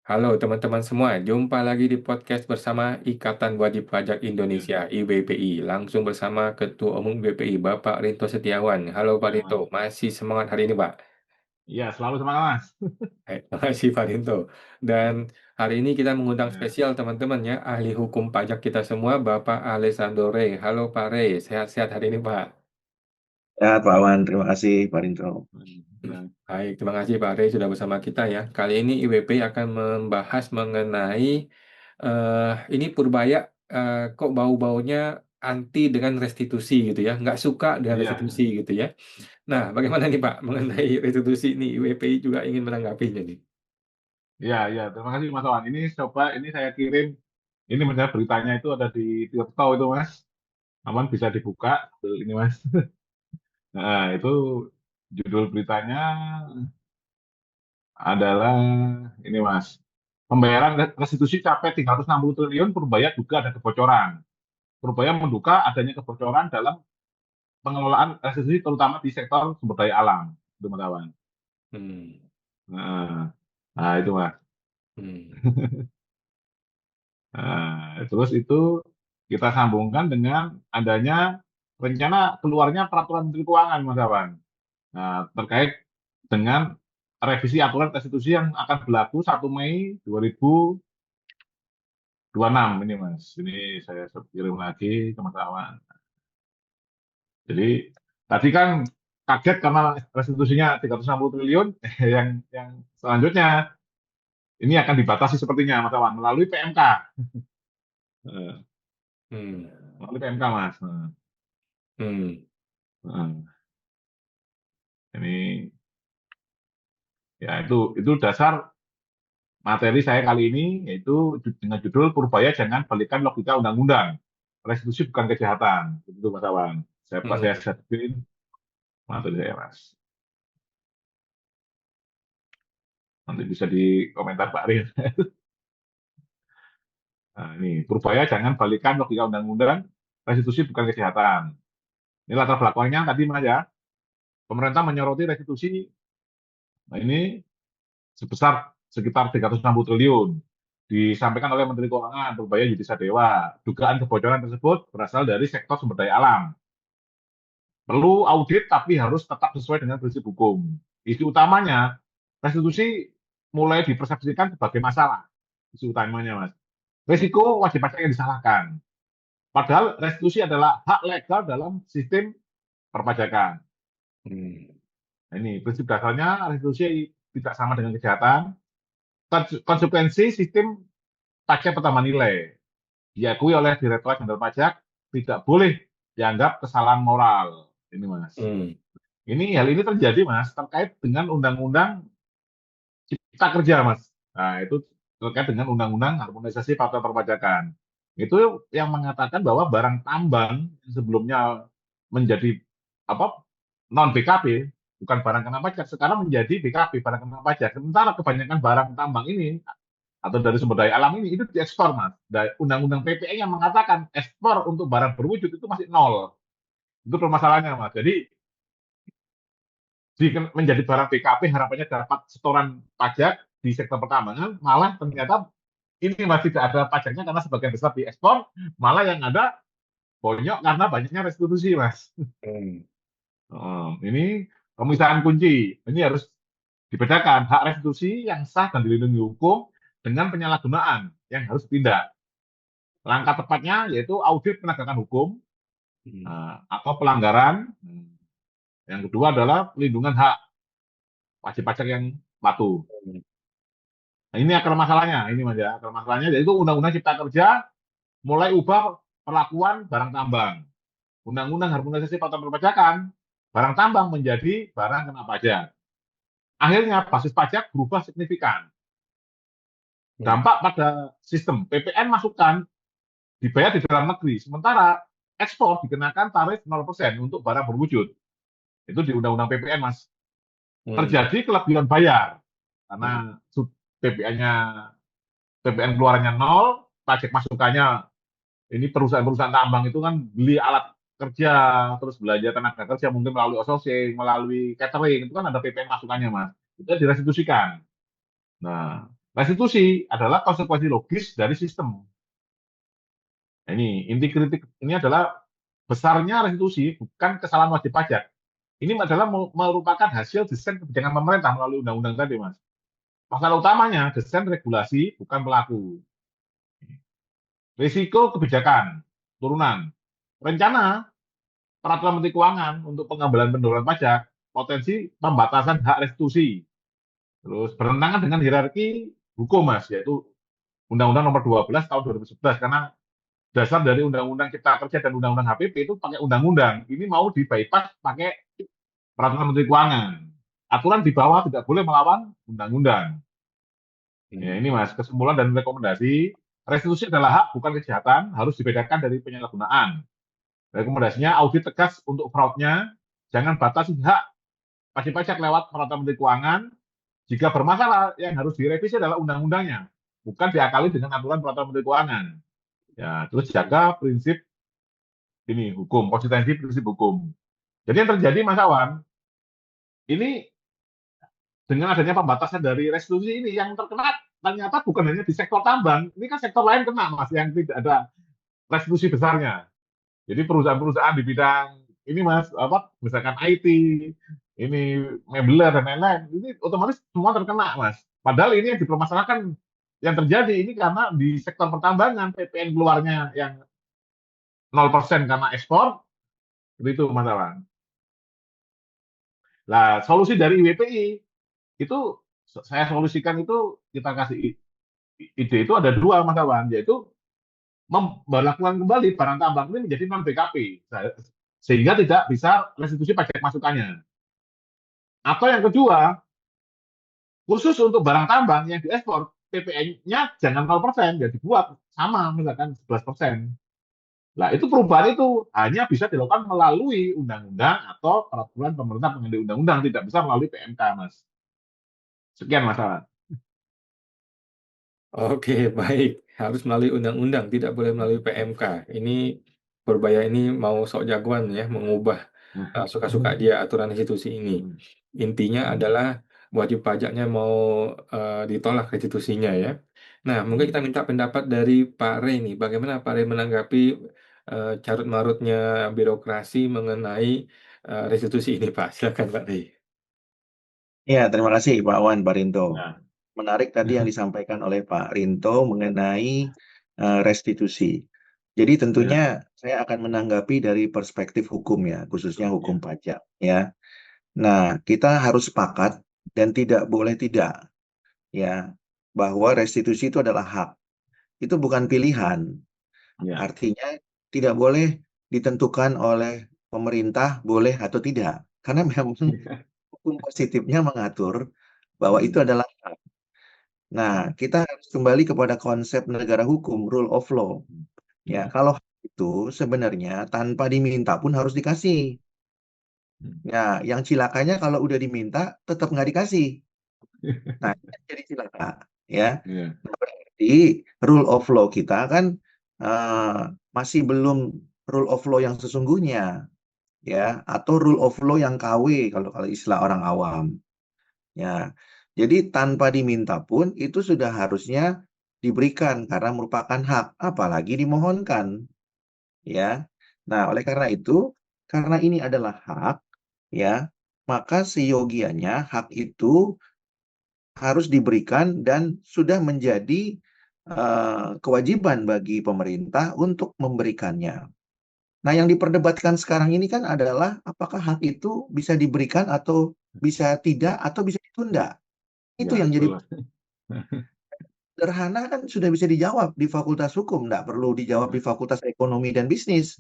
Halo teman-teman semua, jumpa lagi di podcast bersama Ikatan Wajib Pajak Ya, Indonesia (IWPI). Langsung bersama Ketua Umum IWPI, Bapak Rinto Setiawan. Halo Pak ya, Rinto, Mas. masih semangat hari ini Pak? Iya, selalu semangat, Mas. Terima kasih Pak Rinto. Dan hari ini kita mengundang Ya, spesial teman-teman ya, ahli hukum pajak kita semua, Bapak Alessandro Rey. Halo Pak Rey, sehat-sehat hari ini Pak? Ya, Pak Wan, terima kasih Pak Rintro. ya, Baik, terima kasih Pak Rey sudah bersama kita ya. Kali ini IWP akan membahas mengenai ini Purbaya kok bau-baunya anti dengan restitusi gitu ya, nggak suka dengan iya, restitusi gitu ya. Nah, bagaimana nih Pak mengenai restitusi ini IWPI juga ingin menanggapinya nih. iya, iya. Terima kasih, Mas Wan. Ini coba, ini saya kirim. Ini misalnya beritanya itu ada di Tirto itu, Mas. Aman bisa dibuka. Tuh, ini, Mas. Nah, itu judul beritanya adalah ini, Mas. Pembayaran restitusi capai 360 triliun, Purbaya juga ada kebocoran. Purbaya menduga adanya kebocoran dalam pengelolaan restitusi terutama di sektor sumber daya alam, teman-teman. Hmm, Nah, nah itu Mas. hmm, Nah, terus itu kita sambungkan dengan adanya rencana keluarnya peraturan Menteri Keuangan, Mas Awan. Nah, terkait dengan revisi aturan restitusi yang akan berlaku 1 Mei 2026 ini, Mas. Ini saya kirim lagi ke Mas Awan. Jadi tadi kan kaget karena restitusinya 360 triliun, yang selanjutnya ini akan dibatasi sepertinya, Mas Awan, melalui PMK. Eh, hmm, Melalui PMK, Mas. hmm, Nah, ini ya itu dasar materi saya kali ini, yaitu dengan judul Purbaya Jangan Balikan Logika Undang-Undang. Restitusi bukan kejahatan. Itu Mas Awan. Saya hmm. satuin materi saya, Mas. Nanti bisa di komentar Pak Rin. Nah, ini Purbaya Jangan Balikan Logika Undang-Undang. Restitusi bukan kejahatan. Ini latar belakangnya tadi Mas ya. Pemerintah menyoroti restitusi, nah ini sebesar sekitar 360 triliun. Disampaikan oleh Menteri Keuangan Purbaya Yudi Sadewa. Dugaan kebocoran tersebut berasal dari sektor sumber daya alam. Perlu audit tapi harus tetap sesuai dengan prinsip hukum. Isu utamanya, restitusi mulai dipersepsikan sebagai masalah. Isu utamanya, Mas. Risiko wajib pajak yang disalahkan. Padahal restitusi adalah hak legal dalam sistem perpajakan. Hmm. Nah, ini prinsip dasarnya restitusi tidak sama dengan kejahatan. Konsekuensi sistem pajak pertama nilai diakui oleh Direktorat Jenderal Pajak tidak boleh dianggap kesalahan moral. Ini Mas. Hmm. Hal ini terjadi Mas terkait dengan Undang-Undang Cipta Kerja Mas. Nah, itu terkait dengan Undang-Undang Harmonisasi Fakta Perpajakan. Itu yang mengatakan bahwa barang tambang yang sebelumnya menjadi apa non BKP, bukan barang kena pajak, sekarang menjadi BKP, barang kena pajak. Sementara kebanyakan barang tambang ini atau dari sumber daya alam ini itu diekspor Mas. Dari Undang-Undang PPE yang mengatakan ekspor untuk barang berwujud itu masih nol. Itu permasalahannya Mas. Jadi menjadi barang BKP harapannya dapat setoran pajak di sektor pertambangan, malah ternyata ini masih tidak ada pajaknya karena sebagian besar diekspor, malah yang ada bonyok karena banyaknya restitusi, Mas. Hmm. Ini pemisahan kunci. Ini harus dibedakan hak restitusi yang sah dan dilindungi hukum dengan penyalahgunaan yang harus ditindak. Langkah tepatnya yaitu audit penegakan hukum Hmm. atau pelanggaran. Yang kedua adalah pelindungan hak wajib pajak yang patuh. Hmm. Nah, ini akar masalahnya, ini Mas ya. Akar masalahnya yaitu Undang-Undang Cipta Kerja mulai ubah perlakuan barang tambang. Undang-Undang Harmonisasi Fakta Perpajakan, barang tambang menjadi barang kena pajak. Akhirnya basis pajak berubah signifikan. Hmm. Dampak pada sistem PPN masukan dibayar di dalam negeri, sementara ekspor dikenakan tarif 0% untuk barang berwujud. Itu di Undang-Undang PPN, Mas. Hmm. Terjadi kelebihan bayar Hmm. karena PPN-nya PPN keluarannya nol, pajak masukannya ini perusahaan-perusahaan tambang itu kan beli alat kerja, terus belanja tenaga kerja mungkin melalui outsourcing, melalui catering, itu kan ada PPN masukannya, Mas. Itu direstitusikan. Nah, Restitusi adalah konsekuensi logis dari sistem. Nah, ini inti kritik ini adalah besarnya restitusi bukan kesalahan wajib pajak. Ini adalah merupakan hasil desain kebijakan pemerintah melalui undang-undang tadi, Mas. Masalah utamanya desain regulasi bukan pelaku. Risiko kebijakan, turunan. Rencana peraturan Menteri Keuangan untuk pengambilan pendorongan pajak, potensi pembatasan hak restitusi. Terus bertentangan dengan hierarki hukum, Mas, yaitu Undang-Undang Nomor 12 Tahun 2011, karena dasar dari Undang-Undang Cipta Kerja dan Undang-Undang HPP itu pakai undang-undang. Ini mau di bypass pakai peraturan Menteri Keuangan. Aturan di bawah tidak boleh melawan undang-undang. Ya, ini Mas, kesimpulan dan rekomendasi. Restitusi adalah hak, bukan kejahatan, harus dibedakan dari penyalahgunaan. Rekomendasinya audit tegas untuk fraudnya, jangan batasi hak wajib pajak lewat peraturan Menteri Keuangan. Jika bermasalah, yang harus direvisi adalah undang-undangnya, bukan diakali dengan aturan peraturan Menteri Keuangan. Ya, terus jaga prinsip ini hukum, konsistensi prinsip hukum. Jadi yang terjadi, Mas Awan, ini dengan adanya pembatasan dari restitusi ini yang terkena ternyata bukan hanya di sektor tambang, ini kan sektor lain kena, Mas, yang tidak ada restitusi besarnya. Jadi perusahaan-perusahaan di bidang ini, Mas, apa misalkan IT, ini mebeler dan lain-lain, ini otomatis semua terkena, Mas. Padahal ini yang dipermasalahkan yang terjadi ini karena di sektor pertambangan PPN keluarnya yang 0% karena ekspor, itu masalah. Nah, solusi dari WPI itu saya solusikan itu kita kasih ide itu ada dua, Mas Awan, yaitu memperlakukan kembali barang tambang ini menjadi non BKP sehingga tidak bisa restitusi pajak masukannya. Atau yang kedua, khusus untuk barang tambang yang diekspor PPN-nya jangan 0%, ya dibuat sama misalkan 11%. Nah, itu perubahan itu hanya bisa dilakukan melalui undang-undang atau peraturan pemerintah pengganti undang-undang, tidak bisa melalui PMK, Mas. Sekian masalah. Oke, baik. Harus melalui undang-undang, tidak boleh melalui PMK. Ini Purbaya ini mau sok jagoan ya, mengubah suka-suka dia aturan restitusi ini. Intinya adalah wajib pajaknya mau ditolak restitusinya ya. Nah, mungkin kita minta pendapat dari Pak Rey nih. Bagaimana Pak Rey menanggapi carut-marutnya birokrasi mengenai restitusi ini, Pak? Silakan Pak Rey. Ya, terima kasih Pak Wan, Pak Rinto. Nah, Menarik tadi yang disampaikan oleh Pak Rinto mengenai restitusi. Jadi tentunya saya akan menanggapi dari perspektif hukum ya, khususnya hukum pajak ya. Nah, kita harus sepakat dan tidak boleh tidak ya, bahwa restitusi itu adalah hak. Itu bukan pilihan. Artinya tidak boleh ditentukan oleh pemerintah boleh atau tidak. Karena memang hukum positifnya mengatur bahwa itu adalah hak. Nah, kita harus kembali kepada konsep negara hukum, rule of law. Ya, kalau itu sebenarnya tanpa diminta pun harus dikasih. Ya, yang cilakanya kalau udah diminta tetap nggak dikasih. Nah, ini jadi cilaka. Ya, nah, berarti rule of law kita kan masih belum rule of law yang sesungguhnya, ya, atau rule of law yang KW kalau istilah orang awam. Ya, jadi tanpa diminta pun itu sudah harusnya diberikan karena merupakan hak, apalagi dimohonkan. Ya, nah oleh karena itu, karena ini adalah hak, ya, maka seyogianya hak itu harus diberikan dan sudah menjadi kewajiban bagi pemerintah untuk memberikannya. Nah, yang diperdebatkan sekarang ini kan adalah apakah hak itu bisa diberikan atau bisa tidak atau bisa ditunda. Itu yang jadi sederhana kan sudah bisa dijawab di Fakultas Hukum, nggak perlu dijawab di Fakultas Ekonomi dan Bisnis.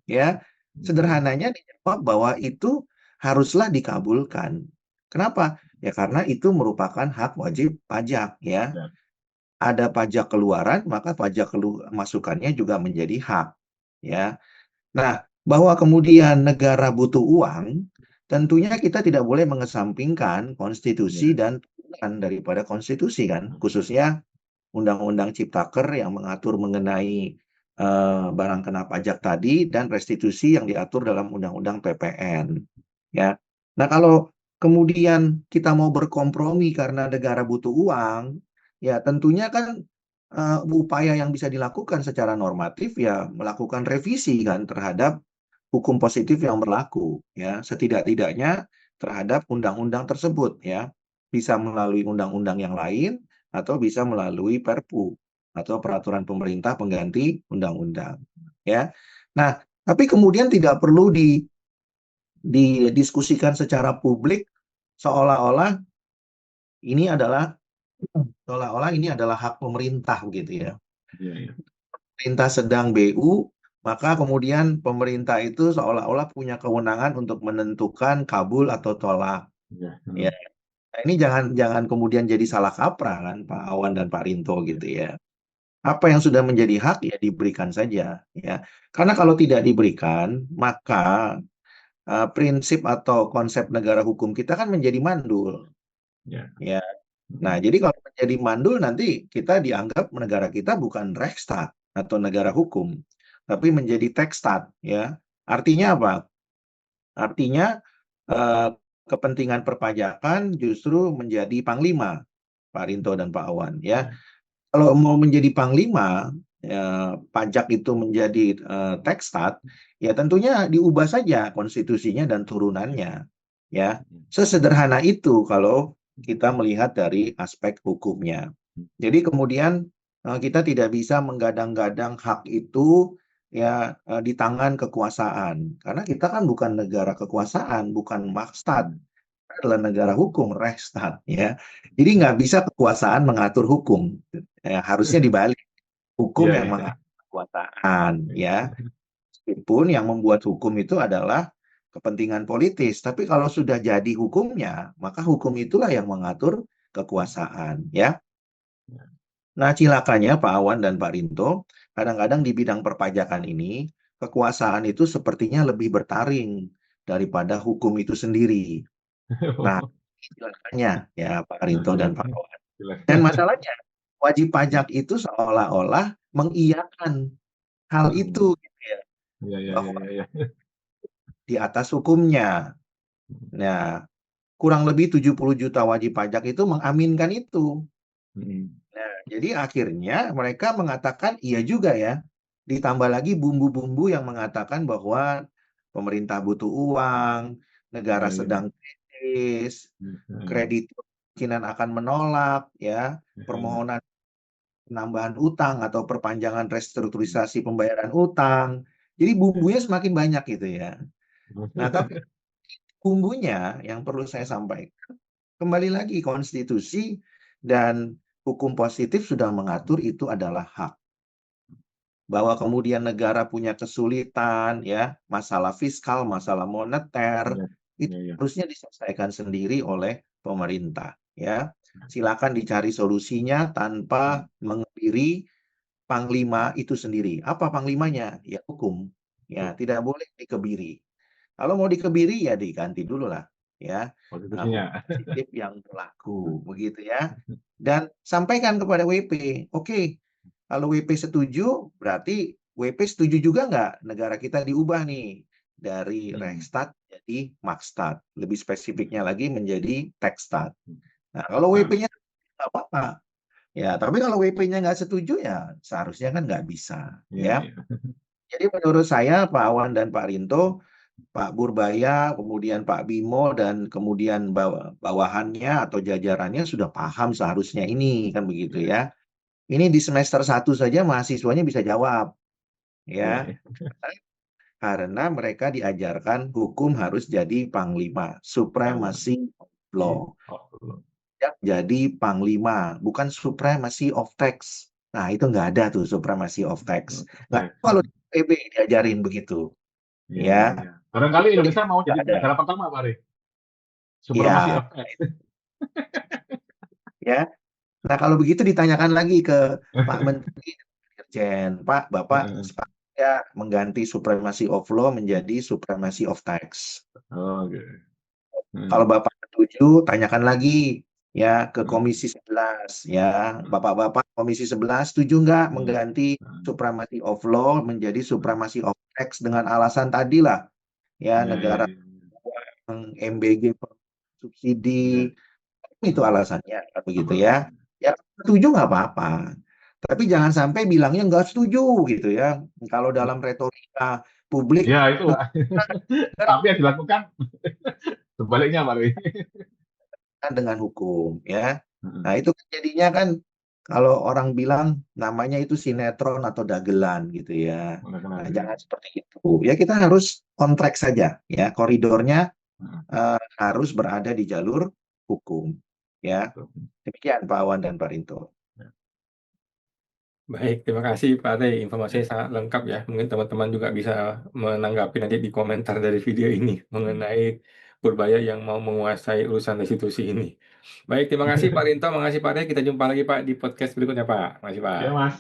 Ya, sederhananya dijawab bahwa itu haruslah dikabulkan. Kenapa? Ya karena itu merupakan hak wajib pajak ya. Ada pajak keluaran, maka pajak masukannya juga menjadi hak ya. Nah, bahwa kemudian negara butuh uang, tentunya kita tidak boleh mengesampingkan konstitusi dan turunan daripada konstitusi kan, khususnya Undang-Undang Ciptaker yang mengatur mengenai barang kena pajak tadi dan restitusi yang diatur dalam Undang-Undang PPN. Ya, nah kalau kemudian kita mau berkompromi karena negara butuh uang, ya tentunya kan upaya yang bisa dilakukan secara normatif ya melakukan revisi kan terhadap hukum positif yang berlaku ya setidak-tidaknya terhadap undang-undang tersebut ya bisa melalui undang-undang yang lain atau bisa melalui Perpu atau peraturan pemerintah pengganti undang-undang ya. Nah, tapi kemudian tidak perlu didiskusikan secara publik seolah-olah ini adalah hak pemerintah begitu ya. Iya, iya. Pemerintah sedang BU, maka kemudian pemerintah itu seolah-olah punya kewenangan untuk menentukan kabul atau tolak. Iya, Ya, nah, ini jangan jangan kemudian jadi salah kaprah kan Pak Awan dan Pak Rinto gitu ya. Apa yang sudah menjadi hak ya diberikan saja ya. Karena kalau tidak diberikan, maka prinsip atau konsep negara hukum kita kan menjadi mandul. iya. Ya. Nah, jadi kalau menjadi mandul nanti kita dianggap negara kita bukan Rechtsstaat atau negara hukum, tapi menjadi Tekstat ya. Artinya apa? Artinya eh, kepentingan perpajakan justru menjadi panglima Pak Rinto dan Pak Awan ya. Iya. Kalau mau menjadi panglima ya, pajak itu menjadi Tekstat, ya tentunya diubah saja konstitusinya dan turunannya ya. Sesederhana itu kalau kita melihat dari aspek hukumnya. Jadi kemudian kita tidak bisa menggadang-gadang hak itu ya di tangan kekuasaan. Karena kita kan bukan negara kekuasaan, bukan Makstat, adalah negara hukum, Rechtsstaat ya. Jadi nggak bisa kekuasaan mengatur hukum. Ya, harusnya dibalik, hukum Iya, yang iya. mengatur kekuasaan ya. Meskipun yang membuat hukum itu adalah kepentingan politis, tapi kalau sudah jadi hukumnya, maka hukum itulah yang mengatur kekuasaan ya. Nah, cilakanya Pak Awan dan Pak Rinto, kadang-kadang di bidang perpajakan ini, kekuasaan itu sepertinya lebih bertaring daripada hukum itu sendiri. Nah, cilakanya ya Pak Rinto dan Pak Awan. Dan masalahnya, wajib pajak itu seolah-olah mengiyakan hal itu, gitu ya, Iya, iya, iya, bahwa iya, iya. di atas hukumnya. Nah, kurang lebih 70 juta wajib pajak itu mengaminkan itu. Nah, jadi akhirnya mereka mengatakan iya juga ya. Ditambah lagi bumbu-bumbu yang mengatakan bahwa pemerintah butuh uang, negara Iya, iya. sedang kritis, Iya, kreditur kemungkinan akan menolak ya iya. permohonan penambahan utang atau perpanjangan restrukturisasi pembayaran utang. Jadi bumbunya semakin banyak gitu ya. Nah, tapi bumbunya yang perlu saya sampaikan, kembali lagi konstitusi dan hukum positif sudah mengatur itu adalah hak. Bahwa kemudian negara punya kesulitan, ya, masalah fiskal, masalah moneter, Iya, itu iya, iya. harusnya diselesaikan sendiri oleh pemerintah. Ya, silakan dicari solusinya tanpa mengebiri panglima itu sendiri. Apa panglimanya? Ya hukum. Ya, tidak boleh dikebiri. Kalau mau dikebiri ya diganti dulu lah ya hukum Konstitusinya. positif yang berlaku begitu ya. Dan sampaikan kepada WP. Oke, kalau WP setuju berarti WP setuju juga nggak negara kita diubah nih dari Rechtsstaat jadi Makstat. Lebih spesifiknya lagi menjadi Tekstat. Nah, kalau Nah, WP-nya nggak apa-apa. Ya, tapi kalau WP-nya nggak setuju ya seharusnya kan nggak bisa iya, ya. iya. Jadi menurut saya Pak Awan dan Pak Rinto, Pak Purbaya, kemudian Pak Bimo, dan kemudian bawahannya atau jajarannya sudah paham seharusnya ini, kan begitu Iya, ya. Ini di semester 1 saja mahasiswanya bisa jawab, iya, ya. iya. Karena mereka diajarkan hukum harus jadi panglima, Panglima. supremacy of Iya. law. Oh, belum. Ya, jadi panglima, bukan supremacy of text. Nah, itu nggak ada tuh supremacy of text. Nggak tahu kalau di PB diajarin begitu, Iya, iya, ya. iya. Barangkali Indonesia mau Nggak jadi ada. negara pertama, Pak Ari. Supremasi Ya, of text. ya. Nah, kalau begitu ditanyakan lagi ke Pak Menteri Dirjen, Pak, Bapak sepakat ya mengganti supremacy of law menjadi supremacy of text. Oke. Kalau Bapak setuju, tanyakan lagi ya ke Komisi 11 ya. Bapak-bapak Komisi 11 setuju nggak mengganti supremacy of law menjadi supremacy of text dengan alasan tadi lah ya Iya, iya, negara iya. MBG subsidi itu alasannya kan begitu ya. Ya setuju nggak apa-apa. Tapi jangan sampai bilangnya nggak setuju gitu ya. Kalau dalam retorika publik Ya itu, Pak. Tapi yang dilakukan sebaliknya, Pak. kan dengan hukum ya. Nah, itu kan jadinya kan kalau orang bilang namanya itu sinetron atau dagelan gitu ya. Nah, jangan seperti itu. Ya kita harus kontrak saja ya. Koridornya harus berada di jalur hukum ya. Demikian Pak Awan dan Pak Rinto. Baik, terima kasih Pak Ade. Informasinya sangat lengkap ya. Mungkin teman-teman juga bisa menanggapi nanti di komentar dari video ini mengenai Purbaya yang mau menguasai urusan restitusi ini. Baik, terima kasih Pak Rinto, makasih Pak Ade. Kita jumpa lagi Pak di podcast berikutnya Pak. Makasih Pak. Ya, Mas.